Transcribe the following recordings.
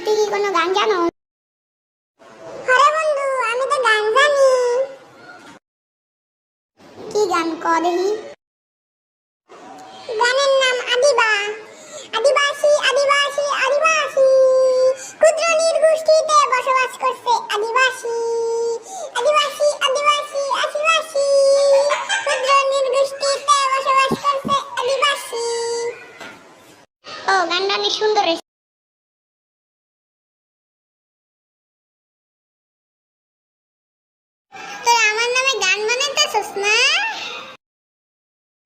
তুই কি কোনো গান জানো? আরে বন্ধু, আমি তো গান জানি। কি গান ক দেখি? গানের নাম আদিবা। আদিবাসী আদিবাসী আদিবাসী, ক্ষুদ্র নির্গোষ্ঠীতে বসবাস করছে আদিবাসী। আদিবাসী আদিবাসী আদিবাসী, ক্ষুদ্র নির্গোষ্ঠীতে বসবাস করছে আদিবাসী। ও, গানটা অনেক সুন্দর হয়েছে। তোরা আমার নামে গান বানাইতেছস না?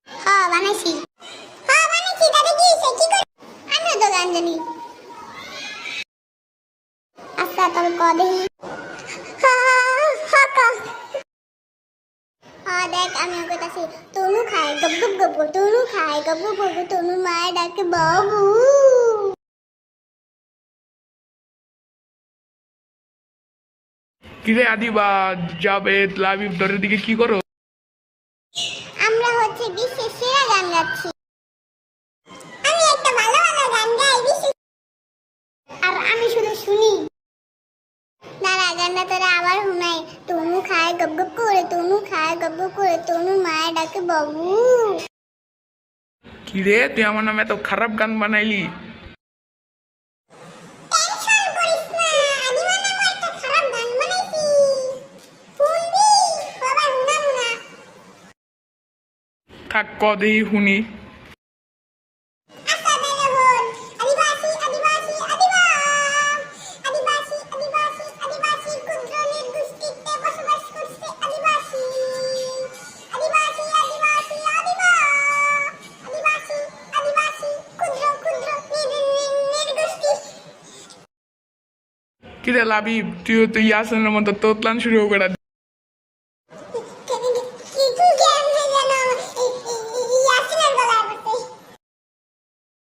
হ্যাঁ বানাইছি। হ্যাঁ বানাইছি, তাতে কি হইছে? কি করে? আমিও তো গান জানি। আচ্ছা তবে ক দেখি। হ্যাঁ দেখ, আমিও কইতাছি। তনু খায় গপ গপ গপ গপ, তনু খায় গপ গপ গপ, তনু মায়ের ডাকে বাবু। কিরে আদিবা, জাবেদ, লাবিব দরের দিকে কি করো? আমরা হচ্ছে বিশ্বের সেরা গান গাচ্ছি। আমি একটা ভালো ভালো গান গাই বিশ্বের, আর আমি শুধু শুনি। দাঁড়া, গানটা তোরা আবার শুনাই। তনু খায় গপ গপ করে, তনু খায় গপ গপ করে, তনু মায়ের ডাকে বাবু। কিরে, তুই আমার নামে এত খারাপ গান বানাইলি? টেনশন করিস না, আদিবা নামে একটা খারাপ গান বানাইছি। শুনবি? বাবা শুনাবো না। থাক, ক দেহি শুনি। আচ্ছা তাহলে বল। আদিবাসী আদিবাসী আদিবা, আদিবাসী আদিবাসী আদিবাসী, ক্ষুদ্র নির্গোষ্ঠীতে বসবাস করছে আদিবাসী। আদিবাসী আদিবাসী আদিবা, আদিবাসী আদিবাসী, ক্ষুদ্র ক্ষুদ্র নির্গোষ্ঠী। কিরে লাবিব, তুইও তো ইয়াসিনের মতো তোতলান শুরু করে